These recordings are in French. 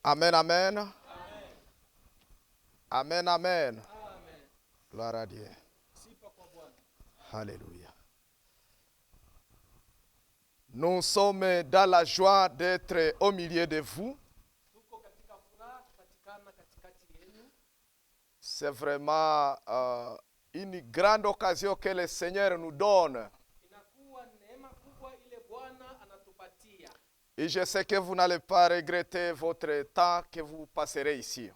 Amen, amen. Amen, amen. Gloire à Dieu. Alléluia. Nous sommes dans la joie d'être au milieu de vous. C'est vraiment une grande occasion que le Seigneur nous donne. Et je sais que vous n'allez pas regretter votre temps que vous passerez ici.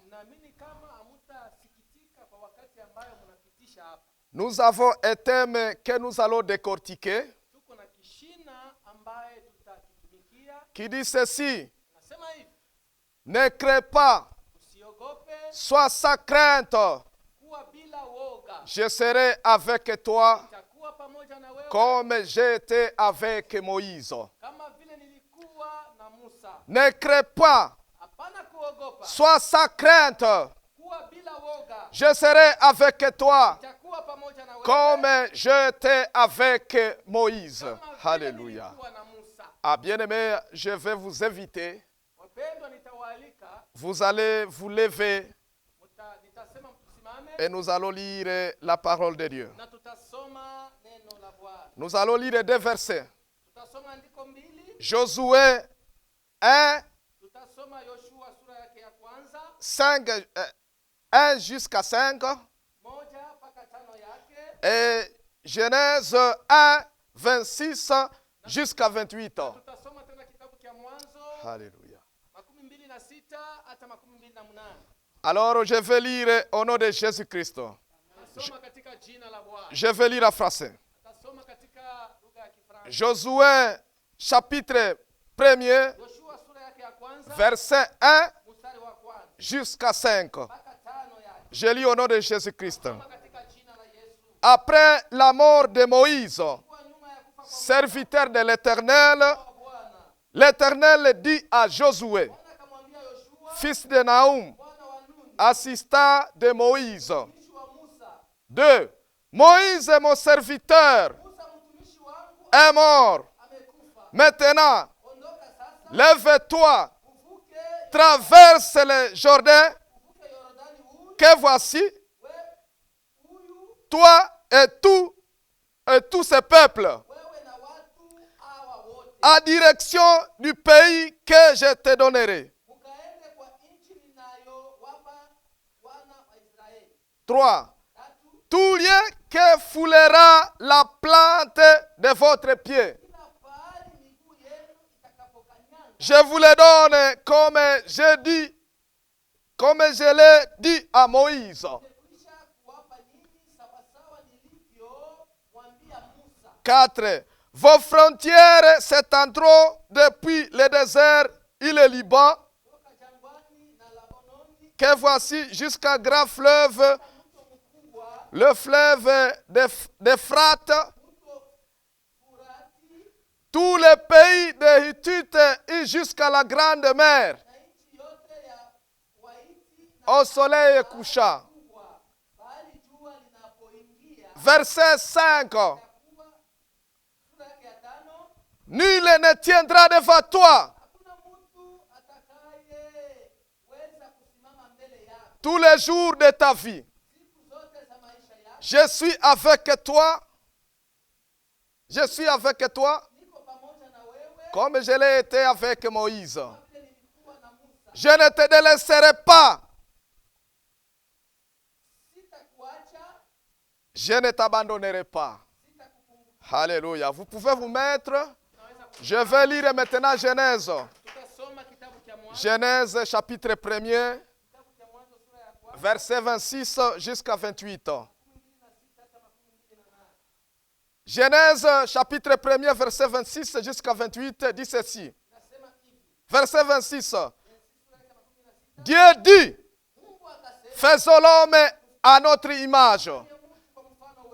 Nous avons un thème que nous allons décortiquer qui dit ceci: ne crée pas, sois sans crainte, je serai avec toi comme j'étais avec Moïse. Ne crée pas, sois sans crainte, je serai avec toi comme j'étais avec Moïse. Alléluia. Ah, bien-aimés, je vais vous inviter. Vous allez vous lever et nous allons lire la parole de Dieu. Nous allons lire deux versets. Josué 1, 1 jusqu'à 5. Et Genèse 1, 26 jusqu'à 28. Alléluia. Alors je vais lire au nom de Jésus-Christ. Je vais lire en français. Josué chapitre 1er, verset 1 jusqu'à 5. Je lis au nom de Jésus-Christ. Après la mort de Moïse, serviteur de l'Éternel, l'Éternel dit à Josué, fils de Naoum, assistant de Moïse. 2. Moïse, mon serviteur, est mort. Maintenant, lève-toi, traverse le Jourdain, que voici, toi et tout ce peuple, en direction du pays que je te donnerai. 3. Tout lieu que foulera la plante de votre pied, je vous le donne comme je l'ai dit à Moïse. 4. Vos frontières s'étendront depuis le désert et le Liban, que voici jusqu'à grand fleuve, le fleuve d'Euphrate, tout le pays des Hittites et jusqu'à la grande mer, au soleil couchant. Verset 5. Nul ne tiendra devant toi tous les jours de ta vie. Je suis avec toi. Je suis avec toi comme je l'ai été avec Moïse. Je ne te délaisserai pas. Je ne t'abandonnerai pas. Alléluia. Vous pouvez vous mettre. Je vais lire maintenant Genèse. Genèse chapitre 1er, verset 26 jusqu'à 28. Genèse chapitre 1er, verset 26 jusqu'à 28 dit ceci. Verset 26. Dieu dit, faisons l'homme à notre image,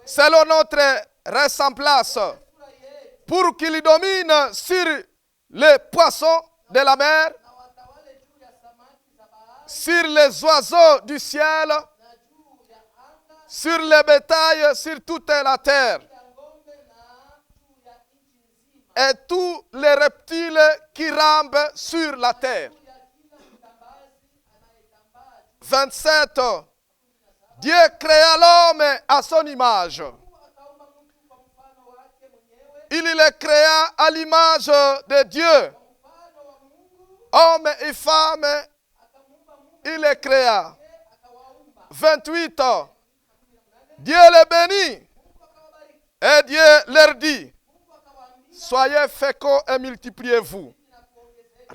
selon notre ressemblance, pour qu'il domine sur les poissons de la mer, sur les oiseaux du ciel, sur les bétails, sur toute la terre, et tous les reptiles qui rampent sur la terre. 27. Dieu créa l'homme à son image. Il les créa à l'image de Dieu. Hommes et femmes, il les créa. 28. Dieu les bénit. Et Dieu leur dit, soyez féconds et multipliez-vous.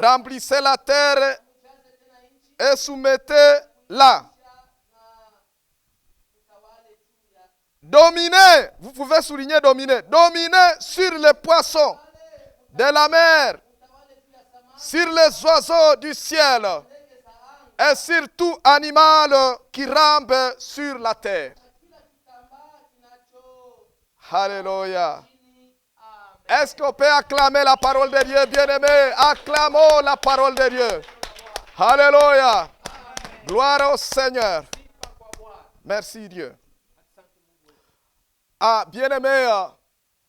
Remplissez la terre et soumettez-la. Dominez, vous pouvez souligner dominer. Dominez sur les poissons de la mer, sur les oiseaux du ciel et sur tout animal qui rampe sur la terre. Alléluia. Est-ce qu'on peut acclamer la parole de Dieu, bien-aimés? Acclamons la parole de Dieu. Alléluia. Gloire au Seigneur. Merci Dieu. Ah, bien-aimés,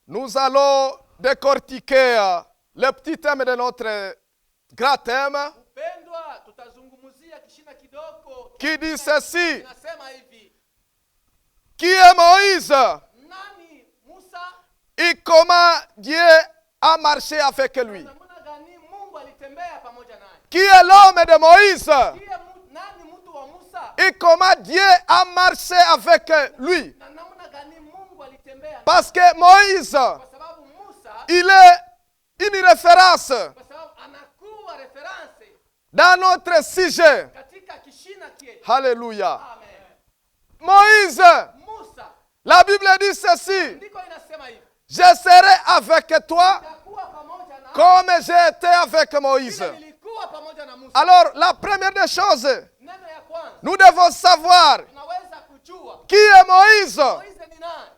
nous allons décortiquer le petit thème de notre grand thème qui dit ceci. Qui est Moïse? Et comment Dieu a marché avec lui? Qui est l'homme de Moïse? Et comment Dieu a marché avec lui? Parce que Moïse, il est une référence dans notre sujet. Alléluia. Moïse, la Bible dit ceci. Je serai avec toi comme j'ai été avec Moïse. Alors, la première des choses, nous devons savoir qui est Moïse.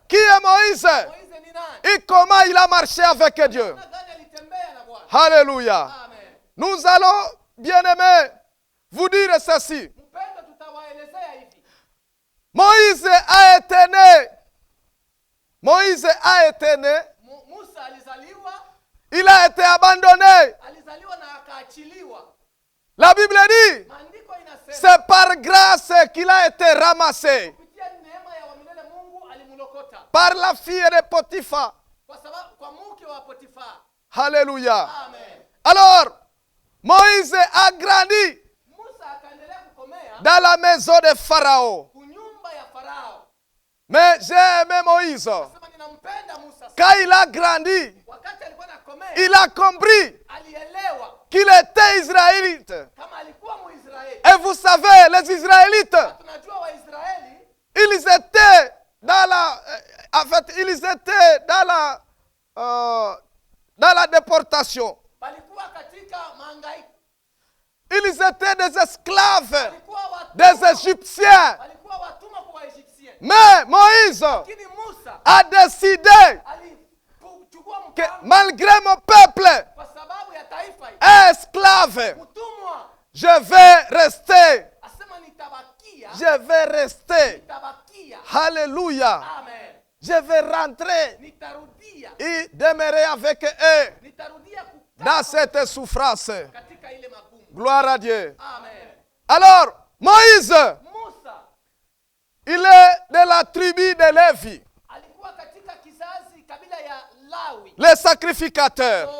Qui est Moïse? Et comment il a marché avec Dieu? Alléluia. Nous allons, bien-aimés, vous dire ceci. Moïse a été né. Moïse a été né. Il a été abandonné. La Bible dit, c'est par grâce qu'il a été ramassé. Par la fille de Potiphar. Alléluia. Alors, Moïse a grandi dans la maison de Pharaon. Mais j'ai aimé Moïse. Quand il a grandi, il a compris qu'il était israélite. Et vous savez, les Israélites, ils étaient dans la, dans la déportation. Ils étaient des esclaves, des Égyptiens. Mais Moïse a décidé que malgré mon peuple est esclave, je vais rester. Je vais rester. Alléluia. Je vais rentrer et demeurer avec eux dans cette souffrance. Gloire à Dieu. Alors, Moïse, il est de la tribu de Lévi. Les sacrificateurs.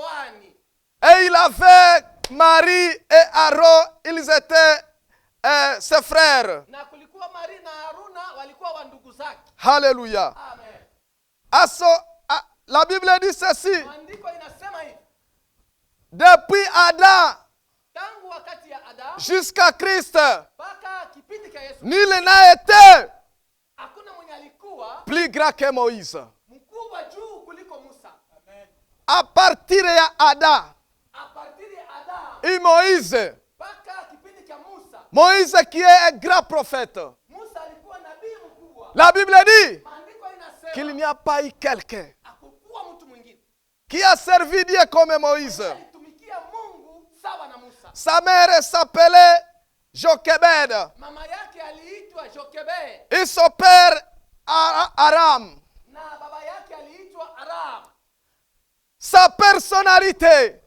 Et il avait Marie et Aaron, ils étaient ses frères. Alléluia. La Bible dit ceci. Depuis Adam jusqu'à Christ, nul n'a été plus grand que Moïse. À partir d'Adam et Moïse, Moïse qui est un grand prophète. La Bible dit qu'il n'y a pas eu quelqu'un qui a servi Dieu comme Moïse. Sa mère s'appelait Jochebed. Et son père Aram. Sa personnalité,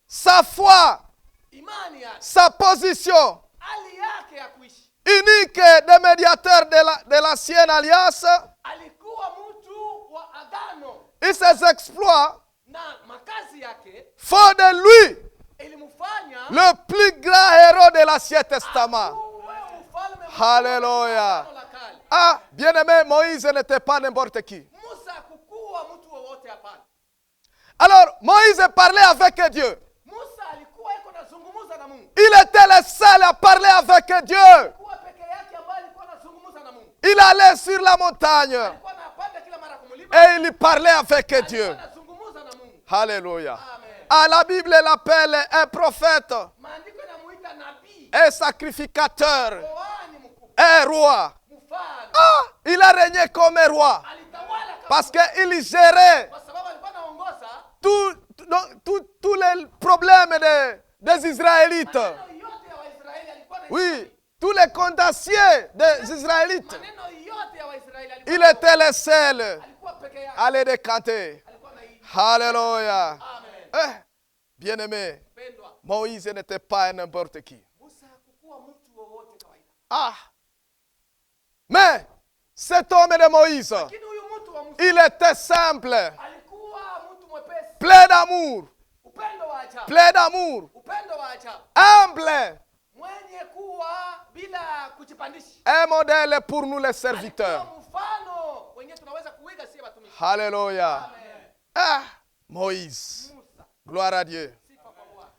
sa foi imani yake, sa position hali yake ya kuishi. unique des médiateurs de l'ancienne alliance Alikuwa mtu wa agano et ses exploits na makazi yake font de lui ilimfanya le plus grand héros de l'Ancien Testament. akuwe mfalme mkuu Alléluia. wa Agano la Kale. Ah, bien-aimé, Moïse n'était pas n'importe qui. Musa hakukuwa mtu wowote hapana. Alors, Moïse parlait avec Dieu. Musa alikuwa yuko nazungumza na Mungu. Il était le seul à parler avec Dieu. Alikuwa peke yake ambaye alikuwa anazungumza na Mungu. Il allait sur la montagne Alikuwa anapanda kila mara kumulima. et il parlait avec Dieu. Alikuwa anazungumza na Mungu. Alléluia. Amen. Ah, la Bible l'appelle un prophète, Maandiko yanamuita nabii, un sacrificateur, kuhani mkuu, un roi. mfalme. Ah, il a régné comme un roi Alitawala kama parce qu'il gérait kwa sababu alikuwa anaongoza tous les problèmes des Israélites. maneno yote ya Waisraeli alikuwa na Oui, tous les contentieux des Israélites. maneno yote ya Waisraeli Il alikuwa était le seul alikuwa peke yake. à les décanter. Alikuwa na Alléluia. Amen. Bien-aimé, Pendwa, Moïse n'était pas n'importe qui. Musa hakukuwa mtu wowote kawaida. Ah! Mais cet homme de Moïse, Lakini huyu mtu wa Musa il était simple, alikuwa mtu mwepesi, plein d'amour, upendo wa ajabu, plein d'amour, upendo wa ajabu, humble, mwenye kuwa bila kujipandisha. un modèle pour nous les serviteurs. Alikuwa mfano wenye tunaweza kuiga sisi watumishi. Alléluia. Amen. Ah! Moïse, Musa, gloire à Dieu. sifa kwa Bwana.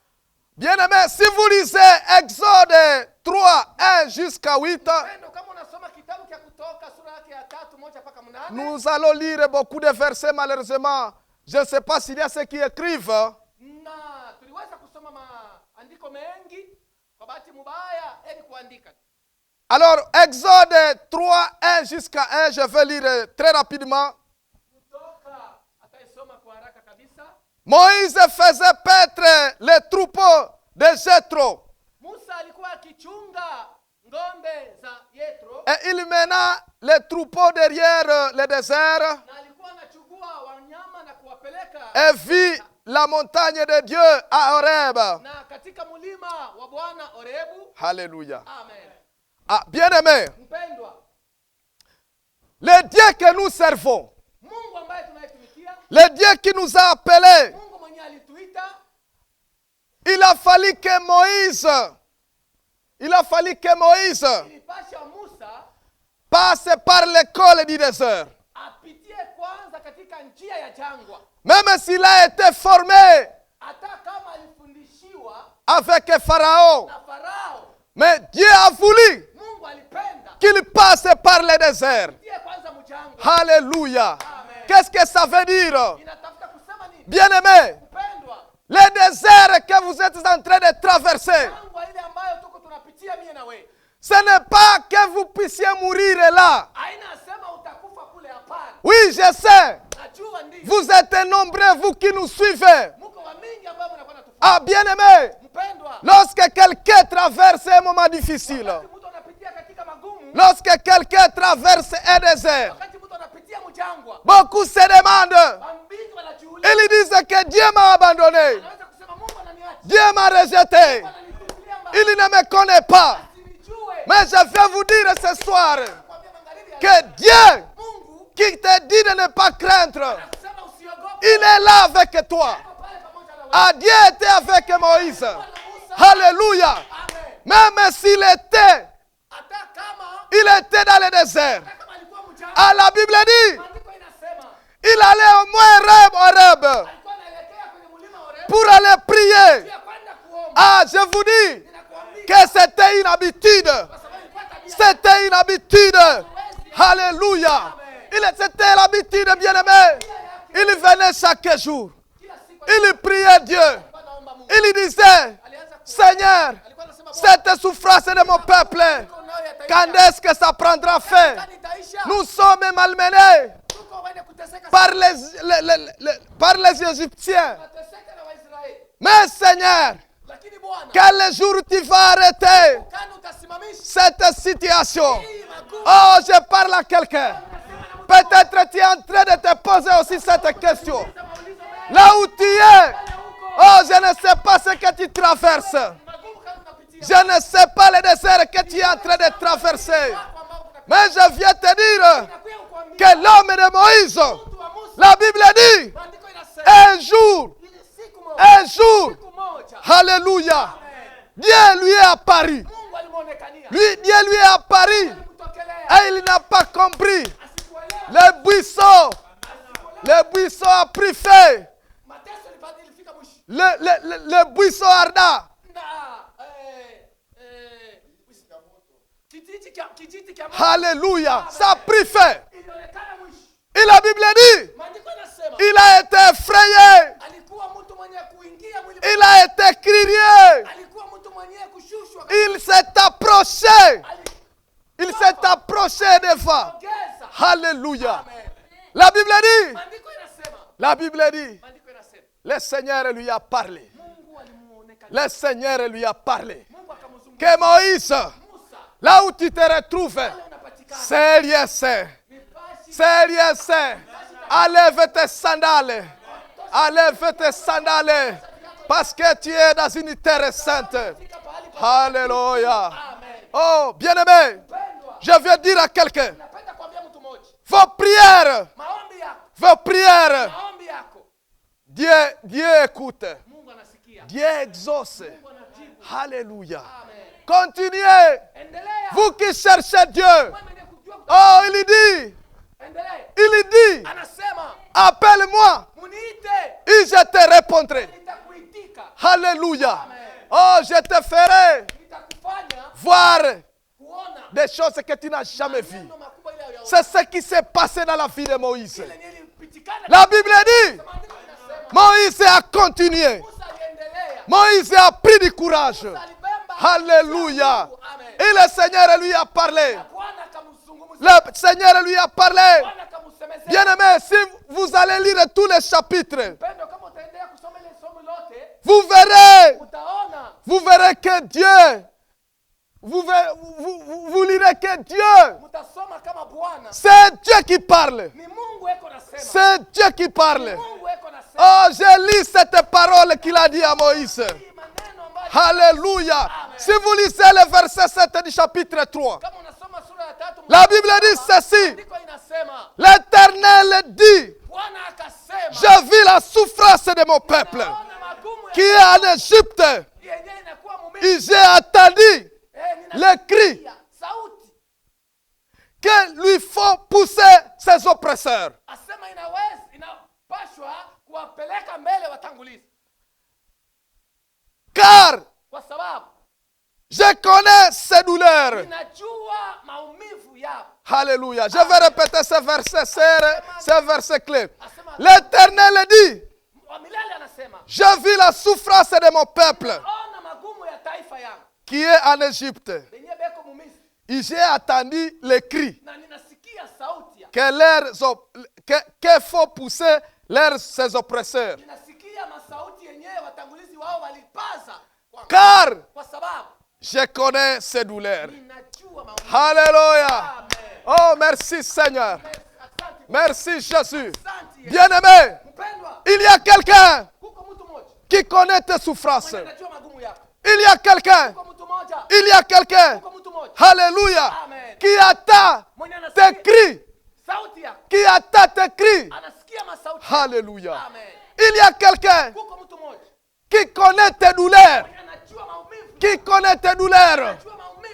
Bien-aimé, si vous lisez Exode 3, 1 jusqu'à 8, Pendo, kama unasoma kitabu cha Kutoka sura yake ya 3:1-8, nous allons lire beaucoup de versets malheureusement. Je ne sais pas s'il y a ceux qui écrivent. na tuliweza kusoma maandiko mengi, kwa bahati mubaya ili kuandika. Alors, Exode 3, 1 jusqu'à 1, je vais lire très rapidement. Kutoka ataisoma kwa haraka kabisa. Moïse faisait paître les troupeaux de Jéthro Musa alikuwa akichunga ng'ombe za Yethro et il mena les troupeaux derrière le désert na alikuwa anachukua wanyama na kuwapeleka et vit la montagne de Dieu à Horeb. na katika mlima wa Bwana Orebu. Alléluia. Amen. Ah, bien-aimé, Mpendwa, le Dieu que nous servons, Mungu ambaye tunayetumikia, le Dieu qui nous a appelés, Mungu mwenye alituita, il a fallu que Moïse ilipasha Musa passe par l'école du désert. apitie kwanza katika njia ya jangwa. Même s'il a été formé Hata kama alifundishiwa avec Pharaon, na Farao, mais Dieu a voulu Mungu alipenda qu'il passe par le désert. apitie kwanza mjangwa. Alléluia. Amen. Qu'est-ce que ça veut dire? Inatafuta kusema nini? Bien-aimé, Mpendwa, le désert que vous êtes en train de traverser, jangwa ile ambayo tuko tunapitia mie na wewe, ce n'est pas que vous puissiez mourir là. haina sema utakufa kule, hapana. Oui, je sais. Najua ndio. Vous êtes nombreux, vous qui nous suivez. Muko wa mingi ambao mnakuwa natufuata. Ah, bien-aimé, Mpendwa, lorsque quelqu'un traverse un moment difficile, wakati mtu anapitia katika magumu, lorsque quelqu'un traverse un désert, wakati mtu anapitia mjangwa, beaucoup se demandent, wambingi wanajiuliza, ils disent que Dieu m'a abandonné, anaweza kusema Mungu ananiacha, Dieu m'a rejeté, ananitupilia mbali, il ne me connaît pas. asinijue. Mais je vais vous dire ce soir Kwambia magharibi ya que Dieu Mungu qui te dit de ne pas craindre, anasema usiogope, il est là avec toi. yuko pale pamoja na wewe. Ah, Dieu était avec Moïse. Bwana Musa, Alléluia. amen. Même s'il était, Hata kama il était dans le désert. alikuwa mjangwa, Ah, la Bible dit, maandiko inasema il allait au moins Horeb alikuwa anaelekea kwenye mlima Horebu pour aller prier. pia kwenda kuomba. Ah, je vous dis Ninakuambia que c'était une habitude. kwa sababu ilikuwa tabia. C'était une habitude. Alléluia. C'était l'habitude, bien-aimé. Il venait chaque jour. Kila siku Il priait Dieu. alikuwa anaomba Mungu. Il disait, Alianza ku Seigneur, alikuwa anasema Bwana, cette souffrance de mon peuple, tuko nayo yataisha. quand est-ce que ça prendra fin? Kani itaisha. Nous sommes malmenés Tuko wenye kuteseka par par les Égyptiens. tunateseka na Waisraeli. Mais Seigneur, Lakini Bwana, quel jour tu vas arrêter kani utasimamisha cette situation? hii magumu. Oh, je parle à quelqu'un. Peut-être tu es en train de te poser aussi cette question. Maulizo mengi Là où tu es, huko. oh, je ne sais pas ce que tu traverses. Je ne sais pas le désert que tu es en train de traverser. Mais je viens te dire que l'homme de Moïse, la Bible dit, un jour, alléluia, Dieu lui est apparu. Dieu lui est apparu et il n'a pas compris. Le buisson a pris feu. Le buisson arda. Alléluia, ça a pris feu. Et la Bible dit, il a été effrayé. Il a été crié. Il s'est approché. Il s'est approché devant. Alléluia. La Bible dit, le Seigneur lui a parlé. Le Seigneur lui a parlé. Que Moïse, là où tu te retrouves, Seigneur, enlève tes sandales. Enlève tes sandales. Parce que tu es dans une terre sainte. Alléluia. Oh, bien-aimé, je veux dire à quelqu'un, vos prières, Dieu écoute. Dieu exauce. Alléluia. Continuez. Vous qui cherchez Dieu. Oh, il dit, appelle-moi et je te répondrai. Alléluia. Oh, je te ferai voir des choses que tu n'as jamais vues. C'est ce qui s'est passé dans la vie de Moïse. La Bible dit, Moïse a continué. Moïse a pris du courage. Alléluia. Et le Seigneur lui a parlé. Le Seigneur lui a parlé. Bien-aimé, si vous allez lire tous les chapitres, vous verrez que Dieu, vous lirez que Dieu, c'est Dieu qui parle. C'est Dieu qui parle. Oh, je lis cette parole qu'il a dit à Moïse. Alléluia. Si vous lisez le verset 7 du chapitre 3, la Bible dit ceci. L'Éternel dit, j'ai vu la souffrance de mon peuple qui est en Égypte. Et j'ai attendu le cri que lui font pousser ses oppresseurs. Car je connais ses douleurs. Alléluia. Je vais répéter ce verset clé. L'Éternel dit, j'ai vu la souffrance de mon peuple qui est en Égypte. Et j'ai attendu les cris que font pousser ses oppresseurs. Car je connais ses douleurs. Alléluia. Oh, merci Seigneur. Merci Jésus. Bien-aimé, il y a quelqu'un qui connaît tes souffrances. Il y a quelqu'un, alléluia, qui attend tes cris. Qui attend tes cris. Alléluia. Il y a quelqu'un qui connaît tes douleurs. Qui connaît tes douleurs.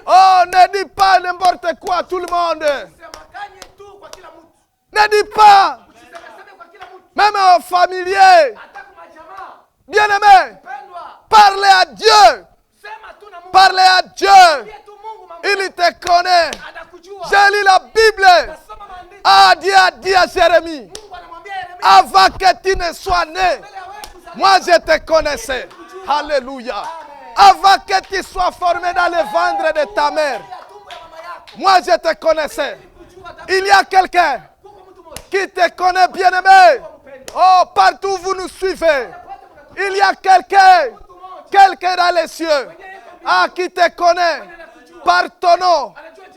Oh, ne dis pas n'importe quoi à tout le monde. Ne dis pas, même aux familiers. Bien-aimé, parlez à Dieu. Parlez à Dieu. Il te connaît. J'ai lu la Bible. Ah, Dieu a dit à Jérémie, avant que tu ne sois né, moi je te connaissais. Alléluia. Avant que tu sois formé dans le ventre de ta mère, moi je te connaissais. Il y a quelqu'un qui te connaît, bien-aimé. Oh, partout où vous nous suivez, il y a quelqu'un dans les cieux, qui te connaît par ton nom,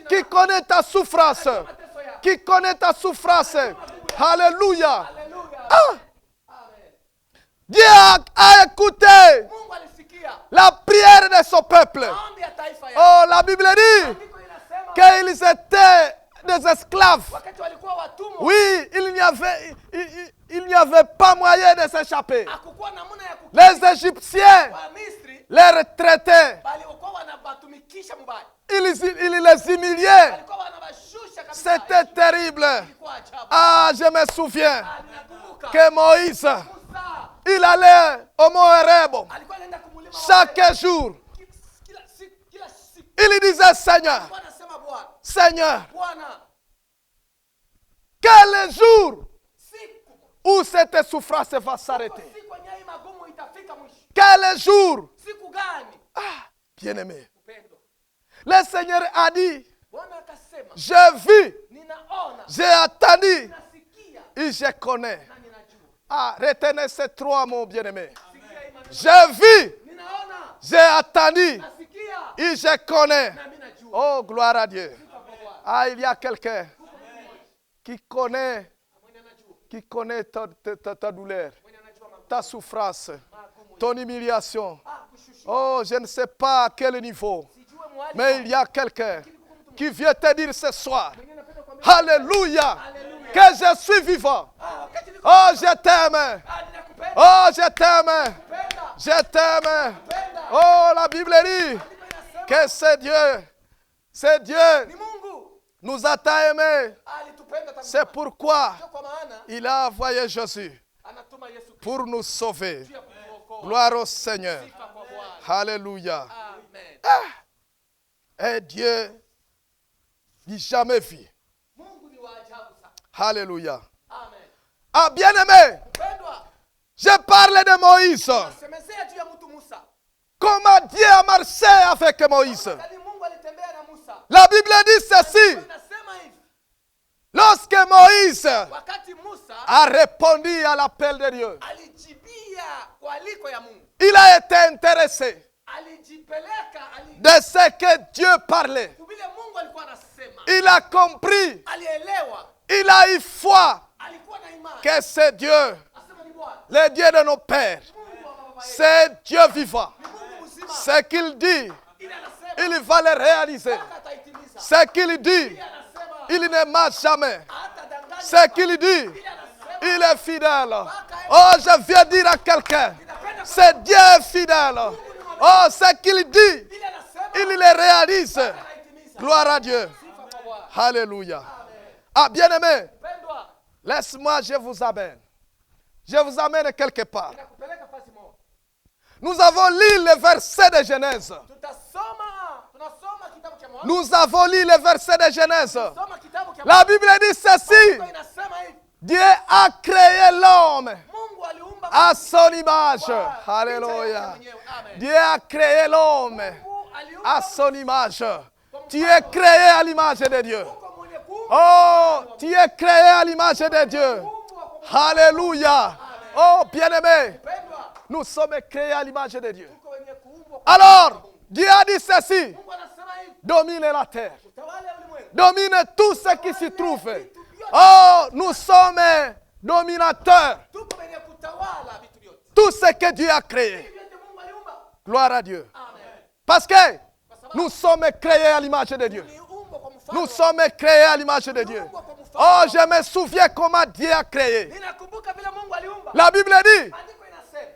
qui connaît ta souffrance, qui connaît ta souffrance. Alléluia. Ah. Dieu a écouté la prière de son peuple. maombi ya taifa yake. Oh, la Bible dit Maandiko inasema qu'ils étaient des esclaves. wakati walikuwa watumwa, Oui, il n'y avait pas moyen de s'échapper. hakukuwa namna ya Les Égyptiens wa Misri les retraitaient. bali walikuwa wanabatumikisha mbaya. Ils les humiliaient. Walikuwa wanabashusha kabisa. C'était terrible. Ilikuwa ajabu. Ah, je me souviens Ninakumbuka que Moïse, Musa il allait au Mont Horeb alikuwa anaenda kumulima chaque jour. kila siku. Il disait, Seigneur, Alikuwa anasema Bwana, Seigneur, Bwana, quel jour siku où cette souffrance va s'arrêter? siku yenyewe magumu itafika mwisho. Quel jour? Siku gani? Ah, bien-aimé. Upendo. Le Seigneur a dit, Bwana akasema, j'ai vu, ninaona, j'ai attendu nasikia et je connais. na ninajua. Ah, retenez ces trois mots, bien-aimé. Sikia imani. J'ai vu, Ninaona, j'ai attendu nasikia et je connais. na mimi najua. Oh, gloire à Dieu. Sifa kwa Bwana. Ah, il y a quelqu'un Kuko mtu mmoja qui connaît, mwenye anajua. ta douleur, Mwenye anajua magumu. ta souffrance, Magumu. ton humiliation. Kushushiwa. Oh, je ne sais pas à quel niveau, Sijue mwali. mais il y a quelqu'un qui vient te dire ce soir, Mwenye anapenda kuambia, Alléluia, Alléluia. que je suis vivant. Wakati niko Oh, je t'aime. ninakupenda. Oh, je t'aime. Penda. Je t'aime. Penda. Oh, la Bible dit Ndipo inasema que c'est Dieu ni Mungu nous a tant aimés. alitupenda tangu C'est mwanzo. pourquoi Ndio kwa maana il a envoyé Jésus anatuma Yesu Kristo pour nous sauver. juu ya kutuokoa. Gloire au Seigneur. Sifa kwa Bwana. Alléluia. Amen. Et Dieu n'a jamais vu. Mungu ni wa ajabu sana. Alléluia. Amen. Ah, bien-aimé, Mpendwa, je parle de Moïse. semezea juu ya mtu Musa. Comment Dieu a marché avec Moïse. Wakati Mungu alitembea na Musa. La Bible dit ceci. Inasema hivi, Lorsque Moïse wakati Musa a répondu à l'appel de Dieu, alijibia kwa aliko ya Mungu. il a été intéressé Alijipeleka, de ce que Dieu parlait. kubile Mungu alikuwa anasema. Il a compris, Alielewa, il a eu foi alikuwa na imani. que c'est Dieu, Asema ni Bwana. le Dieu de nos pères. Mungu wa baba yetu. C'est Dieu vivant. Ni Mungu mzima. Ce qu'il dit, Ili anasema il va le réaliser. mpaka ataitimiza. Ce qu'il dit, Ili anasema il ne ment jamais. hatadanganya. Ce qu'il dit, Ili anasema il est fidèle. Oh, je viens dire à quelqu'un, c'est Dieu fidèle. Oh, ce qu'il dit, ili anasema il le réalise. ataitimiza. Gloire à Dieu. Sifa kwa Bwana. Alléluia. Ah, bien-aimé, Pendwa, laisse-moi, je vous amène. Je vous amène quelque part. ninakupeleka fasi moja. Nous avons lu le verset de Genèse. Tunasoma kitabu cha Mwanzo. Nous avons lu le verset de Genèse. Soma kitabu cha La Bible dit ceci. Mungu inasema hivi. Dieu a créé l'homme Mungu aliumba à son image. kwa picha yake Alléluia. mwenyewe. Amen. Dieu a créé l'homme Mungu aliumba à son image. Tu es créé à l'image de Dieu. kwa mwenye kuumba. Oh, tu es créé à l'image de Dieu. Alléluia. Oh, bien-aimé, Pendwa, nous sommes créés à l'image de Dieu. tuko wenye kuumbwa kwa Alors, Dieu a dit ceci. Mungu anasema hivi. Domine la terre. Utawala ulimwengu. Domine tout ce qui s'y trouve. Oh, nous sommes dominateurs. Tuko wenye kutawala vitu vyote. Tout ce que Dieu a créé. Hivi vyote Mungu aliumba. Gloire à Dieu. Amen. Parce que nous sommes créés à l'image de Dieu. Niumbwa kwa mfano. Nous sommes créés à l'image de Dieu. Oh, je me souviens comment Dieu a créé. Ninakumbuka vile Mungu aliumba. La Bible dit, Andiko inasema.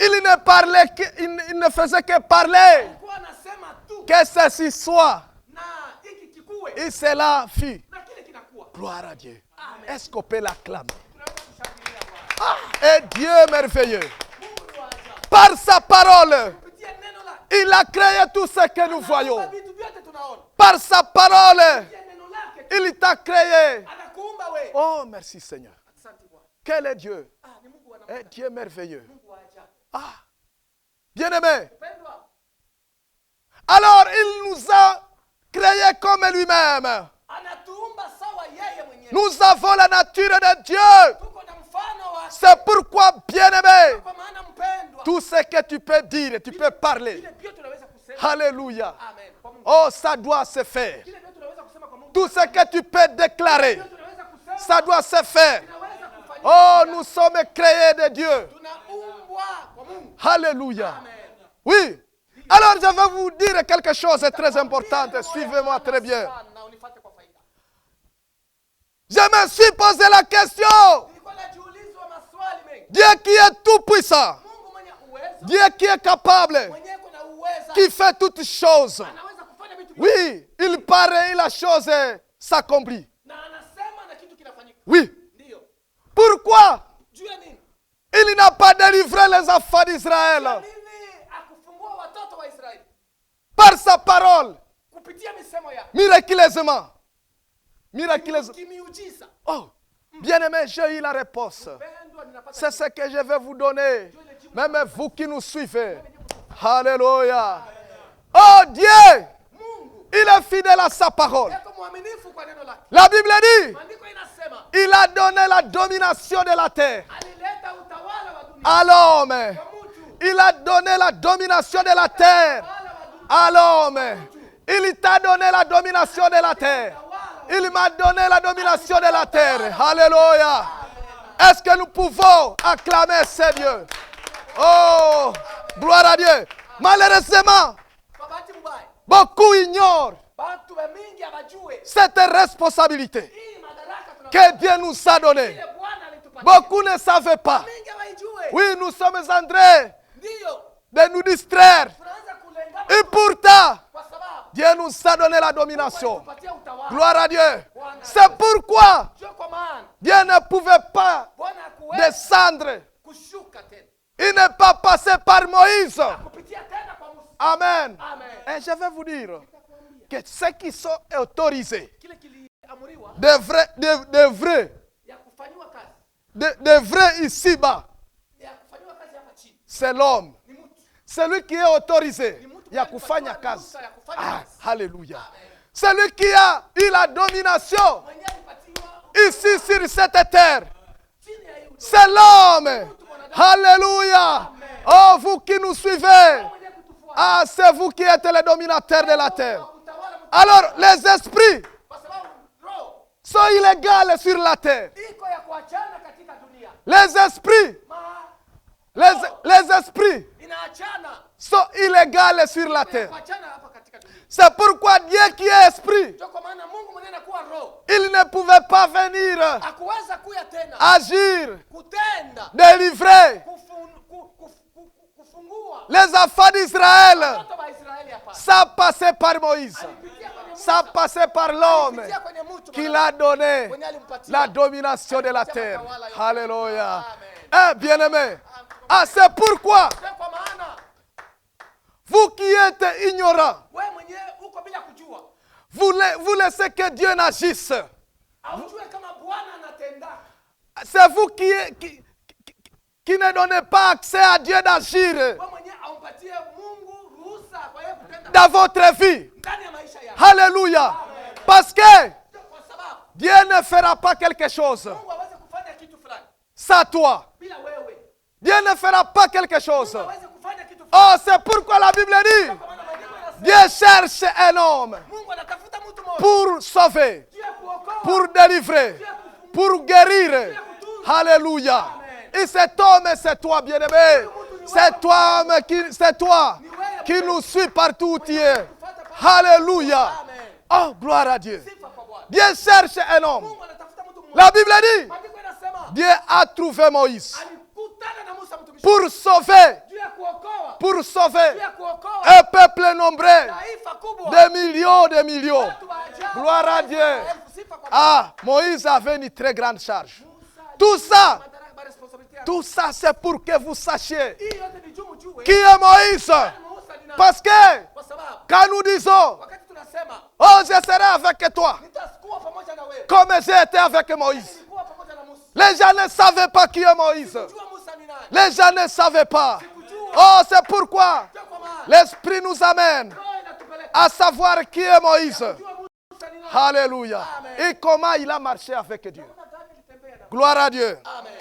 il ne parlait il ne faisait que parler. Alikuwa anasema tu Que ceci soit. na hiki kikuwe Et cela fit. na kile kinakuwa. Gloire à Dieu. Amen. Est-ce qu'on peut l'acclamer? Tunaweza kushangilia Bwana. Et Dieu merveilleux. Mungu ni wa ajabu. Par sa parole, Kupitia neno lake. il a créé tout ce que nous voyons. Vitu vyote tunaona. Par sa parole, Kupitia neno lake. il t'a créé. Anakuumba wewe. Oh, merci Seigneur. Asante Bwana. Quel est Dieu? Ni Mungu wa namna. Et Dieu merveilleux. Mungu wa ajabu. Ah, bien-aimé. Pendwa. Alors, il nous a créés comme lui-même. Anatuumba sawa yeye mwenyewe. Nous avons la nature de Dieu. Tuko na mfano wake. C'est pourquoi, bien-aimé, Kwa maana mpendwa. tout ce que tu peux dire, tu peux parler. Kile pia tunaweza kusema. Alléluia. Amen. Kwa Mungu. Oh, ça doit se faire. Kile pia tunaweza kusema kwa Mungu. Tout ce que tu peux déclarer, Pia tunaweza kusema. ça doit se faire. Tunaweza kufanya. Oh, nous sommes créés de Dieu. Tunaumbwa kwa Mungu. Alléluia. Amen. Oui. Alors je vais vous dire quelque chose de très important. Suivez-moi très bien. Na unifuate kwa faida. Je me suis posé la question. Nilikuwa najiulizwa maswali mengi. Dieu qui est tout puissant. Mungu mwenye uwezo, Dieu qui est capable. mwenye kuna uweza, Qui fait toutes choses. anaweza kufanya vitu vingi. Oui, il paraît et la chose s'accomplit. Na anasema na kitu kinafanyika. Oui. Ndio. Pourquoi Juu ya nini? il n'a pas délivré les enfants d'Israël Nini akufungua watoto wa Israeli par sa parole, kupitia misemo ya miraculeusement? Miraculeusement. kimiujiza? Oh, bien-aimé, j'ai eu la réponse. Pendwa, ninapata C'est ce que je vais vous donner. Même vous qui nous suivez. Alléluia. Oh Dieu, Mungu il est fidèle à sa parole. yako mwaminifu kwa neno lake. La Bible dit, Maandiko inasema il a donné la domination de la terre alileta utawala wa dunia à l'homme. kwa mtu. Il a donné la domination de la terre Utawala wa dunia à l'homme. Il t'a donné la domination de la terre. Il m'a donné la domination de la terre. Alléluia. Est-ce que nous pouvons acclamer ce Dieu? Oh, gloire à Dieu. Malheureusement, kwa bahati mbaya. beaucoup ignorent Watu mingi hawajue cette responsabilité hii madaraka tunayo. que Dieu nous a donnée. Ile Bwana alitupatia. Beaucoup ne savaient pas. Mingi hawaijue. Oui, nous sommes en train Ndio. de nous distraire. Tunaanza kulengana Et pourtant, kwa sababu Dieu nous a donné la domination. alitupatia utawala. Gloire à Dieu. C'est pourquoi Sio kwa maana Dieu ne pouvait pas Bwana hakuweza descendre. kushuka tena. Il n'est pas passé par Moïse. Kupitia tena kwa Musa. Amen. Amen. Et je vais vous dire que ceux qui sont autorisés Kile kiliamriwa de vrais ya kufanywa kazi. de vrais ici-bas, Ya kufanywa kazi hapa chini. c'est l'homme. Ni mtu. Celui qui est autorisé, Ni mtu il y a mwenye kufanya alipatiwa kazi. ruhusa ya kufanya Ah, kazi. alléluia. Celui qui a eu la domination Mwenye alipatiwa ici sur cette terre, chini ya hiyo. c'est l'homme. Alléluia. Oh, vous qui nous suivez, Mwenye kutufuata. ah, c'est vous qui êtes les dominateurs de la terre. Utawala mtu. Alors, les esprits Kwa sababu roho sont illégaux sur la terre. iko ya kuachana katika dunia. Les esprits, les esprits Inaachana. sont illégaux sur la Ya terre. kuachana hapa katika dunia. C'est pourquoi Dieu qui est esprit, Ndio kwa maana Mungu mwenyewe anakuwa roho. il ne pouvait pas venir Hakuweza kuya tena agir, kutenda délivrer kufungua les enfants d'Israël. watoto wa Israeli hapa. Ça passait par Moïse. Alipitia kwenye Ça Musa. passait par l'homme Alipitia kwenye mtu qui mwana- l'a donné mwenye alimpatia. la domination de la terre. Alipatia matawala yote. Alléluia. Amen. Eh, bien-aimé. Ah, c'est pourquoi Ndio kwa maana vous qui êtes ignorants, wewe mwenyewe uko bila kujua. vous laissez que Dieu n'agisse. Haujue kama Bwana anatenda. C'est vous qui ne donnez pas accès à Dieu d'agir Wewe mwenyewe aumpatie Mungu ruhusa kwa yeye kutenda dans votre vie. ndani ya maisha yako. Alléluia. Parce que Ndio kwa sababu Dieu ne fera pas quelque chose Mungu hawezi kufanya kitu fulani sans toi. bila wewe. Dieu ne fera pas quelque chose. Mungu hawezi kufanya kitu fulani. Oh, c'est pourquoi la Bible dit, Kwa maana maandiko yanasema Dieu cherche un homme Mungu anatafuta mtu mmoja pour sauver, juu ya kuokoa, pour délivrer, pour guérir. Alléluia. Et cet homme, c'est toi, bien-aimé. C'est toi, qui nous suit partout où tu es. Alléluia. Oh, gloire à Dieu. sifa kwa Bwana. Dieu cherche un homme. Mungu anatafuta mtu mmoja. La Bible dit, Maandiko yanasema Dieu a trouvé Moïse alikutana na Musa mtumishi pour sauver, juu ya kuokoa, pour juu sauver ya kuokoa un peuple nombreux taifa kubwa, de millions, de millions. watu wa ajabu, Gloire à maelfu Dieu. na maelfu. Sifa kwa Bwana. Ah, Moïse avait une très grande charge. Musa Tout ça, madaraka, responsabilité yake. tout ça, c'est pour que vous sachiez Hii yote ni juu mjue qui est Moïse. Musa ni nani. Parce que Kwa sababu quand nous disons, wakati tunasema oh, je serai avec toi, nitakuwa pamoja na wewe, comme j'ai été avec Moïse, nilikuwa pamoja na Musa. les gens ne savaient pas qui est Moïse. Jua Musa ni nani. Les gens ne savaient pas. Sikujua. Oh, c'est pourquoi Ndio kwa maana l'Esprit nous amène roho inatupeleka à savoir qui est Moïse. jua Musa ni nani. Alléluia. Amen. Et comment il a marché avec Dieu. Namna gani alitembea na Gloire à Dieu. Amen.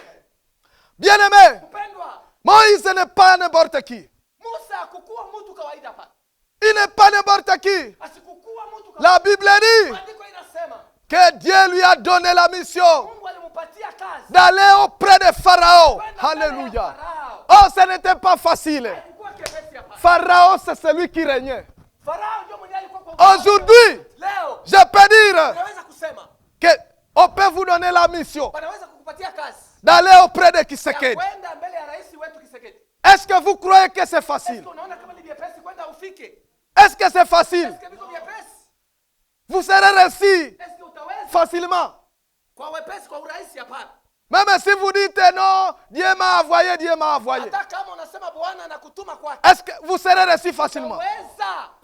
Bien-aimé, Mpendwa, Moïse n'est pas n'importe qui. Musa hakukuwa mtu kawaida hapa. Il n'est pas n'importe qui. Asikukuwa mtu kawaida. La Bible dit Maandiko inasema que Dieu lui a donné la mission Mungu alimpatia kazi. d'aller auprès de Pharaon. Kwenda mbele ya Alléluia. Farao. Oh, ce n'était pas facile. Haikuwa kepesi hapa. Pharaon, c'est celui qui régnait. Farao ndio mwenye alikuwa kwa utawala. Aujourd'hui, Leo je peux dire unaweza kusema qu'on peut vous donner la mission wanaweza kukupatia kazi d'aller auprès de ya Tshisekedi. kwenda mbele ya rais wetu Tshisekedi. Est-ce que vous croyez que c'est facile? Est-ce unaona kama ni vyepesi kwenda ufike? Est-ce que c'est facile? Est-ce viko vyepesi? Vous serez réussi Est-ce utaweza? facilement. Kwa wepesi, kwa urahisi hapana. Même si vous dites non, Dieu m'a envoyé, Dieu m'a envoyé. Hata kama unasema Bwana anakutuma kwake. Est-ce que vous serez réussi facilement?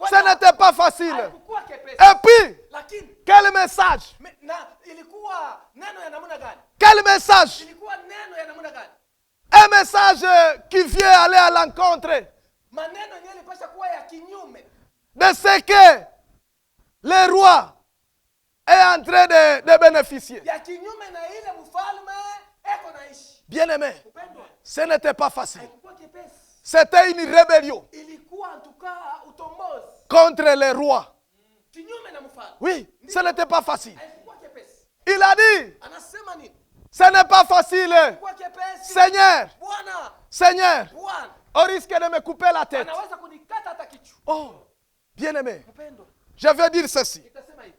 Utaweza. Ce n'était pas facile. Haikuwa kepesi. Et puis, Lakini quel message? na ilikuwa neno ya namna gani? Quel message? Ilikuwa neno ya namna gani? Un message qui vient aller à l'encontre Maneno yenyewe ilipasha kuwa ya kinyume de ce que le roi est en train de bénéficier. ya kinyume na ile mfalme eko naishi. Bien-aimé, Upendwa, ce n'était pas facile. haikuwa kepesi. C'était une rébellion Ilikuwa antuka utombozi contre le roi. kinyume na mfalme. Oui, ce n'était pas facile. Haikuwa kepesi. Il a dit, Anasema nini? ce n'est pas facile. Haikuwa kepesi. Seigneur, Bwana, Seigneur, Bwana au risque de me couper la tête. anaweza kunikata hata kichwa. Oh, bien-aimé, Upendwa, je veux dire ceci. nitasema hivi.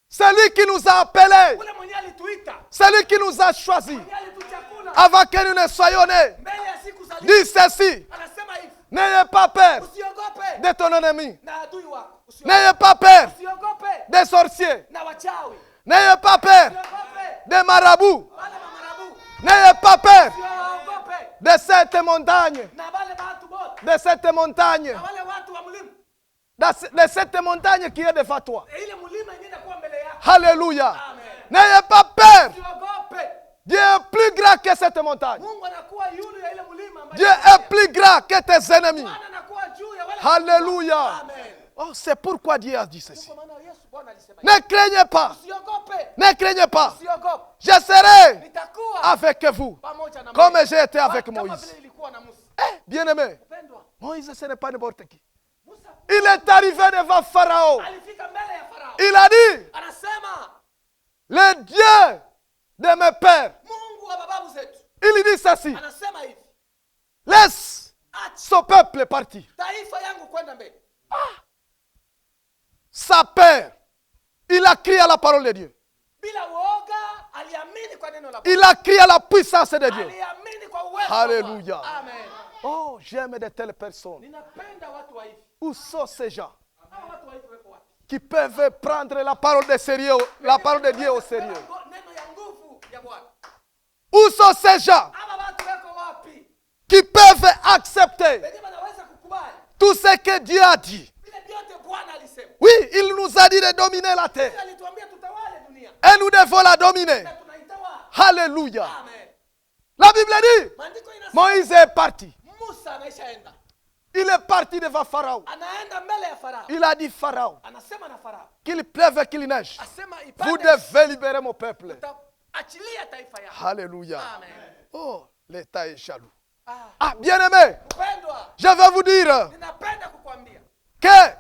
Celui qui nous a appelés, Ule mwenye alituita, celui qui nous a choisis, mwenye alituchakula avant que nous ne soyons nés, mbele ya siku za leo. dit ceci, Anasema hivi, n'ayez pas peur usiogope de ton ennemi, na adui wako. n'ayez pas peur Usiogope des sorciers, na wachawi. n'ayez pas peur Usiogope des marabouts, wale mamarabu. n'ayez pas peur Usiogope de cette montagne, na wale watu wote. de cette montagne, Na wale watu wa mlima. de cette montagne qui est devant toi. Ile mlima yenyewe inakuwa mbele yako. Alléluia. Amen. N'ayez pas peur. Usiogope. Dieu est plus grand que cette montagne. Mungu anakuwa yule ya ile mlima ambaye. Dieu est plus grand que tes ennemis. Bwana anakuwa juu ya wale. Alléluia. Amen. Oh, c'est pourquoi Dieu a dit ceci. Kwa maana Yesu Bwana alisema. Ne craignez pas. Usiogope. Ne craignez pas. Usiogope. Je serai Nitakuwa avec vous. pamoja na Comme j'ai été avec Kama Moïse. vile ilikuwa na Musa. Eh, bien-aimé, Pendwa. Moïse, ce n'est pas n'importe qui. Musa Il est arrivé devant Pharaon. alifika mbele ya Farao. Il a dit, Anasema le Dieu de mes pères. Mungu wa bababu zetu. Il dit ceci, Anasema hivi. laisse Acha son peuple partir. taifa yangu kwenda mbele. Sa peur, il a crié à la parole de Dieu. Bila uoga aliamini kwa neno la Bwana. Il a crié à la puissance de Dieu. Aliamini kwa uwezo wa Alléluia. Bwana. Amen. Oh, j'aime de telles personnes. Ninapenda watu wa hivi. Où sont ces gens Hawa watu wa hivi wako wapi? qui peuvent prendre la parole de sérieux, la parole de Dieu au sérieux? Neno ya nguvu ya Bwana. Où sont ces gens Hawa watu wako wapi? qui peuvent accepter Wenye wanaweza kukubali tout ce que Dieu a dit? vile vyote Bwana alisema. Oui, il nous a dit de dominer la terre. Yeye alituambia tutawale dunia. Et nous devons la dominer. Na tunaitawala. Alléluia. Amen. La Bible dit, Maandiko inasema Moïse est parti. Musa anaishaenda. Il est parti devant Pharaon. Anaenda mbele ya Farao. Il a dit, Pharaon, Anasema na Farao. qu'il pleuve, qu'il neige. Asema Vous ipande. devez libérer mon peuple. Achilia taifa yako. Alléluia. Amen. Oh, l'État est jaloux. Ah, Ah, bien-aimé, mpendwa, je vais vous dire ninapenda kukwambia que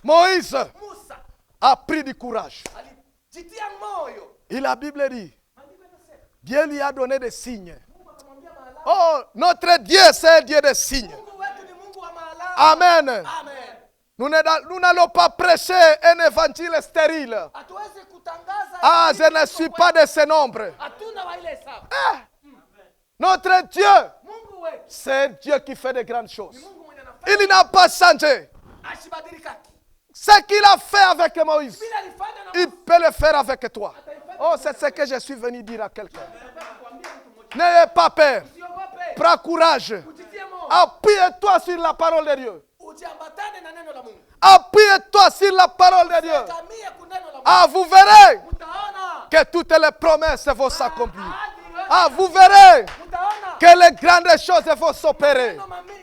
Moïse Musa a pris du courage. alijitia moyo. Et la Bible dit, Maandiko yanasema Dieu lui a donné des signes. Mungu akamwambia Malaki. Oh, notre Dieu, c'est un Dieu de signes. Mungu wetu ni Mungu wa Malaki. Amen. Amen. Nous n'allons pas prêcher un évangile stérile. Hatuwezi kutangaza. Ah, je ne suis pas de ce nombre. Hatuna wa ile hesabu. Notre Dieu, Mungu wetu c'est un Dieu qui fait de grandes choses. ni Mungu mwenye anafanya. Il n'a pas changé. Ashibadiliki. Ce qu'il a fait avec Moïse, Bila alifanya na il peut le faire avec toi. Oh, c'est ce que je suis venu dire à quelqu'un. kuambia mtu mmoja. N'ayez pas peur. Usiogope. Prends courage. Ujitie moyo. Appuie-toi sur la parole de Dieu. Ujiambatane na neno la Mungu. Appuie-toi sur la parole de Dieu. Kamia kuneno la Mungu. Ah, vous verrez Utaona. que toutes les promesses vont s'accomplir. Ahadi yote. Ah, vous verrez Utaona. que les grandes choses vont s'opérer.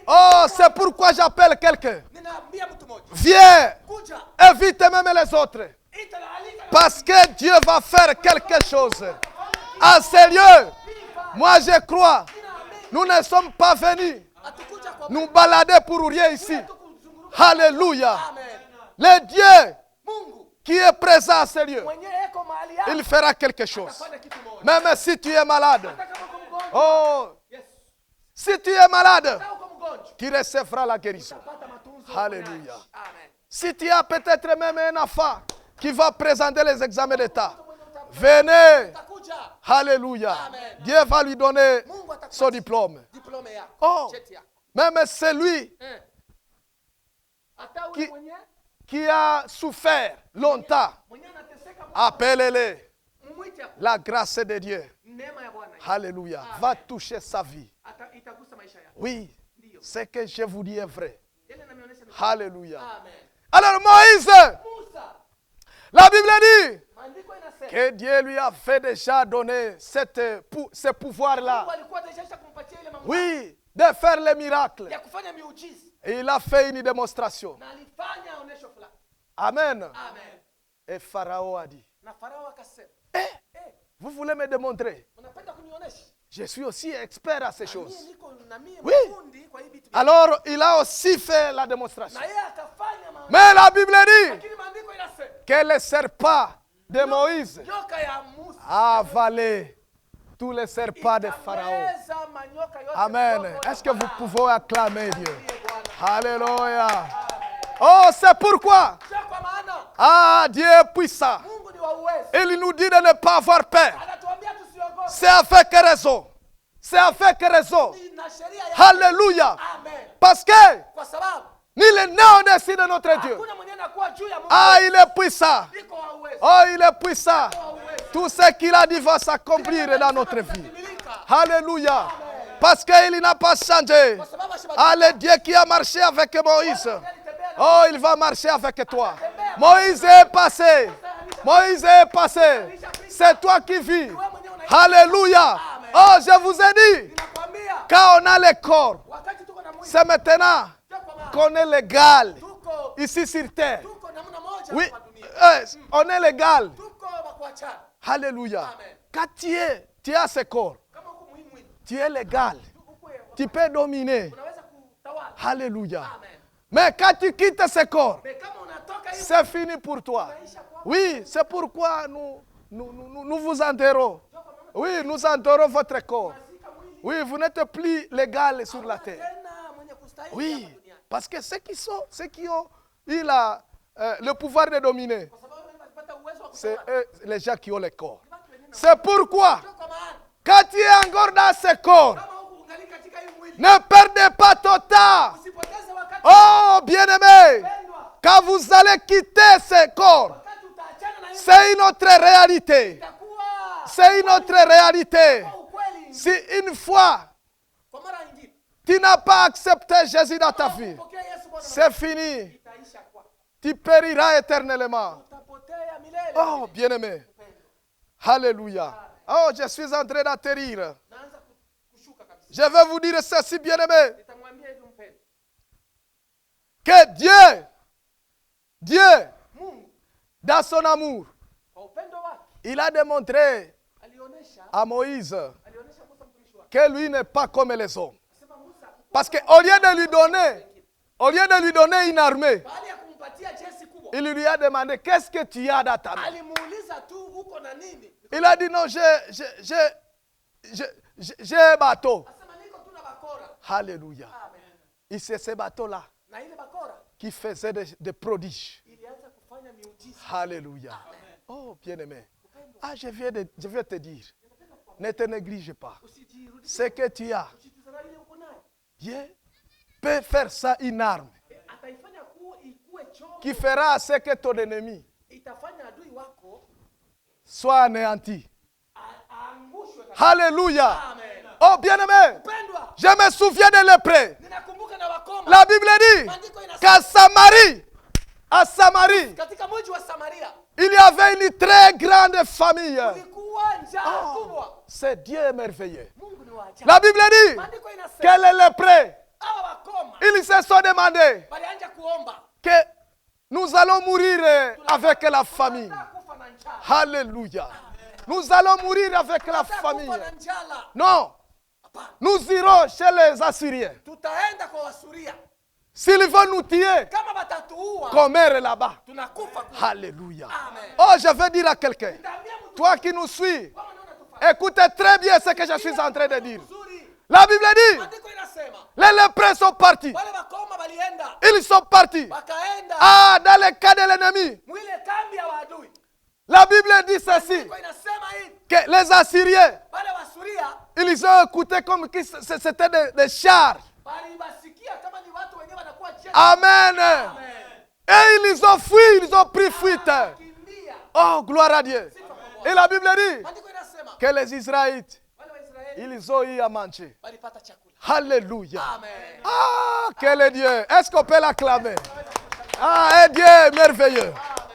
Oh, c'est pourquoi j'appelle quelqu'un. Ninaambia mtu mmoja. Viens, Kuja. évite même les autres. Ita la alika. Parce que Dieu va faire quelque chose. En sérieux, moi je crois, nous ne sommes pas venus Atukuja kwa nous balader pour rien ici. kuzunguruka. Alléluia. Amen. Le Dieu Mungu qui est présent à ce lieu, mwenye eko mahali hapa. il fera quelque chose. Atafanya kitu moja. Même si tu es malade. Hata kama uko mgonjwa. Oh, Yes. si tu es malade, Hata uko mgonjwa. magonjwa qui recevra la guérison. utapata matunzo. Alléluia. Amen. Si tu as peut-être même un enfant qui va présenter les examens d'État, venez. Utakuja Alléluia. Amen. Dieu va lui donner Mungu atakupatia son diplôme. diplome yako, Oh. cheti yako. Même celui Hata ule Ki- mwenye qui a souffert longtemps, mwenye anateseka, appelez-les. mwite hapo. La grâce de Dieu, Neema ya Bwana alléluia, va toucher sa vie. itagusa maisha yako. Oui, ce que je vous dis est vrai. Yale namionyesha ni Alléluia. Amen. Alors Moïse, Musa, la Bible dit maandiko inasema que Dieu lui avait déjà donné ce pouvoir-là. Mungu alikuwa dejesha kumpatia ile mamlaka Oui, de faire les miracles. ya kufanya miujiza, Et il a fait une démonstration. na alifanya onesho fulani. Amen. Amen. Et Pharaon a dit, Na Farao akasema, vous voulez me démontrer? unapenda kunionyesha? Je suis aussi expert à ces Mimi choses. niko na mimi Oui. mfundi kwa hii vitu. Alors, il a aussi fait la démonstration. Na yeye akafanya maonesho. Mais la Bible dit Lakini maandiko inasema que le serpent de Moïse nyoka ya Musa a avalé tous les serpents de Pharaon. itameza manyoka yote. Amen. ndogo ya Est-ce que vous Farao. pouvez acclamer Dieu? Ndiye Bwana. Alléluia. Oh, c'est pourquoi, Sio kwa maana ah, Dieu est puissant. Mungu ni wa uwezo. Il nous dit de ne pas avoir peur. Anatuambia tusiogope. C'est avec raison. C'est avec raison. Na sheria ya Alléluia. Amen. Parce que Kwa sababu nul n'est au-dessus de notre Dieu. hakuna mwenye anakuwa juu ya Mungu. Ah, il est puissant. Iko wa uwezo. Oh, il est puissant. Wa uwezo. Tout ce qu'il a dit va s'accomplir dans notre vie. Itatimilika. Alléluia. Parce qu'il n'a pas changé. Kwa sababu ashabadilika. Ah, le Dieu qui a marché avec Moïse. Oh, il va marcher avec toi. Moïse est passé. Moïse est passé. C'est toi qui vis. Alléluia. Oh, je vous ai dit, Ninakwambia quand on a le corps, wakati tuko na mwili c'est maintenant sio kwa maana qu'on est légal tuko ici sur terre. tuko namna moja Oui, hapa dunia. on est légal. Tuko wa kuachana. Alléluia. Amen. Quand tu as ce corps, Kama uko muhimu mwili, tu es légal. uko Tu peux dominer. unaweza kutawala. Alléluia. Amen. Mais quand tu quittes ce corps, Mais kama unatoka hivi c'est fini pour toi. maisha kwako, Oui, c'est pourquoi nous vous enterrons. Oui, nous enterrons votre corps. unazika mwili Oui, vous n'êtes plus légal sur la terre. tena mwenye kustahili Oui, hapa duniani. parce que ceux qui ont eu le pouvoir de dominer, Kwa sababu wewe unapata uwezo wa c'est kutawala. eux, les gens qui ont le corps. Watu wengine C'est pourquoi, sio kwa maana quand tu es encore dans ce corps, kama huko ungali katika hii mwili ne perdez pas ton temps. usipoteze wakati. Oh, bien-aimés, Pendwa, quand vous allez quitter ce corps, wakati utaachana na hii c'est une autre réalité. itakuwa C'est une autre réalité. kwa ukweli. Si une fois Kwa mara nyingine tu n'as pas accepté Jésus dans ta vie, pokea Yesu Bwana, c'est fini. itaisha kwako. Tu périras éternellement. Utapotea milele. Oh, bien-aimé. Alléluia. Oh, je suis en train d'atterrir. Naanza kushuka kabisa. Je vais vous dire ceci, bien-aimé. Nitamwambia hivi mpendwa. Que Dieu, Mungu dans son amour, kwa upendo wake il a démontré alionyesha à Moïse Musa mtumishi wake. que lui n'est pas comme les hommes. Akasema Musa, Parce qu'au lieu de lui donner une armée, baada ya kumpatia jeshi kubwa, il lui a demandé, qu'est-ce que tu as dans ta main? alimuuliza tu uko na nini? Il a dit, non, j'ai un bateau. Akasema niko tu na bakora. Alléluia. Amen. Et c'est ce bateau-là Na ile bakora qui faisait des prodiges. ilianza kufanya miujiza. Alléluia. Oh, bien-aimé. Ah, je viens te dire, ne te néglige pas. Usijirudi. Ce que tu as, Usituzana ile uko nayo. Dieu peut faire ça une arme Ataifanya ikuwe chombo. qui fera à ce que ton ennemi Itafanya adui wako soit anéanti. aangushwe kabisa. Alléluia. Amen. Oh, bien-aimé, Pendwa, je me souviens de lépreux. ninakumbuka na wakoma. La Bible dit Maandiko inasema qu'à Samarie, katika mji wa Samaria il y avait une très grande famille. kulikuwa njaa kubwa. C'est Dieu merveilleux. Mungu ni wa ajabu. La Bible dit Maandiko inasema que les lépreux, hawa wakoma ils se sont demandé walianza kuomba que nous allons mourir avec la famille. tunataka kufa na njaa. Alléluia. Nous allons mourir avec la Tunataka famille. kufa na njala. Non, Hapana. nous irons chez les Assyriens. Tutaenda kwa Wasuria. S'ils vont nous tuer, Kama watatuua comme eux là-bas. tunakufa kule. Alléluia. Amen. Oh, je veux dire à quelqu'un, Nitaambia mtu toi qui nous suis, kama unaona tufanye écoutez très bien ce que je suis en train de dire. vizuri. La Bible dit, Maandiko inasema les lépreux sont partis. wale wakoma walienda, Ils sont partis. wakaenda Ah, dans le cas de l'ennemi. mwile kambi ya waadui. La Bible dit ceci, Maandiko inasema hivi, que les Assyriens, wale Wasuria ils ont écouté comme que c'était des chars. bali basikia kama ni watu wenyewe wanakuwa jeshi. Amen. Amen. Et ils ont fui, ils ont pris fuite. Kimbia. Oh, gloire à Dieu. Et la Bible dit Maandiko inasema que les Israélites, wale Waisraeli ils ont eu à manger. walipata chakula. Alléluia. Amen. Ah, quel est Dieu. Est-ce qu'on peut l'acclamer? Ah, un Dieu merveilleux.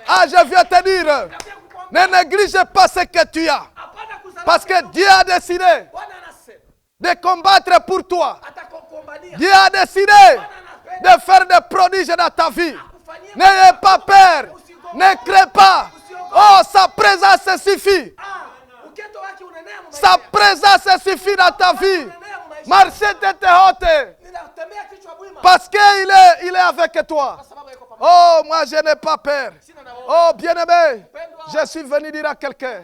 Ah, je viens te dire, ne néglige pas ce que tu as. Hapana kuzarau. Parce que Dieu a décidé Bwana anasema de combattre pour toi. atakukombania. Dieu a décidé de faire des prodiges dans ta vie. Kufanyia N'ayez pas peur. Ne crée pas. Oh, sa présence suffit. uketo wake unenea mu Sa présence suffit dans ta vie. Marcher tête haute. ninatembea kichwa bwima Parce qu'il il est avec toi. kwa sababu yuko pamoja. Oh, moi je n'ai pas peur. Sina na woga. Oh, bien-aimé, je suis venu dire à quelqu'un,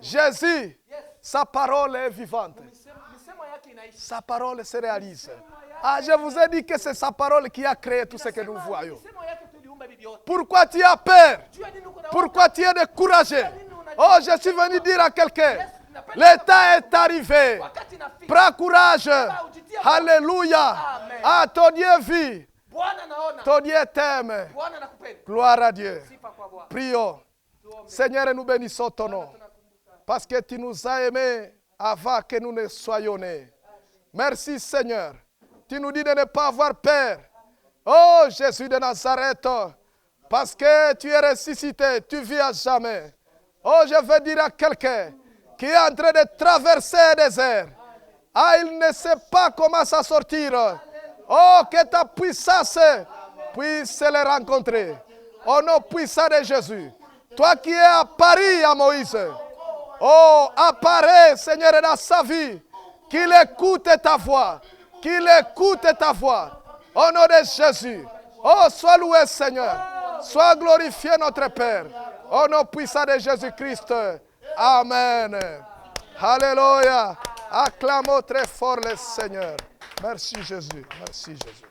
Jésus, sa parole est vivante. Misemo yake inaishi. Sa parole se réalise. Ah, je vous ai dit que c'est sa parole qui a créé tout ce que nous voyons. Misemo yake tuliumba bibi yote. Pourquoi tu as peur? Jua nini uko na Pourquoi tu es découragé? Oh, je suis venu dire à quelqu'un, le temps est arrivé. wakati nafika. Prends courage. Alléluia. Ah, ton Dieu vit. Bwana naona. Ton Dieu t'aime. Bwana nakupenda. Gloire à Dieu. Sifa kwa Bwana. Prions. Seigneur, nous bénissons ton nom. Parce que tu nous as aimés avant que nous ne soyons nés. Merci Seigneur. Tu nous dis de ne pas avoir peur. Oh Jésus de Nazareth. Parce que tu es ressuscité, tu vis à jamais. Oh, je veux dire à quelqu'un qui est en train de traverser le désert. Ah, il ne sait pas comment s'en sortir. Oh, que ta puissance puisse le rencontrer. Au nom puissant de Jésus. Toi qui es à Paris, à Moïse. Oh, apparaît, Seigneur, dans sa vie. Qu'il écoute ta voix. Qu'il écoute ta voix. Au nom de Jésus. Oh, sois loué, Seigneur. Sois glorifié, notre Père. Au nom puissant de Jésus-Christ. Amen. Alléluia. Acclamons très fort le Seigneur. Merci Jésus. Merci Jésus.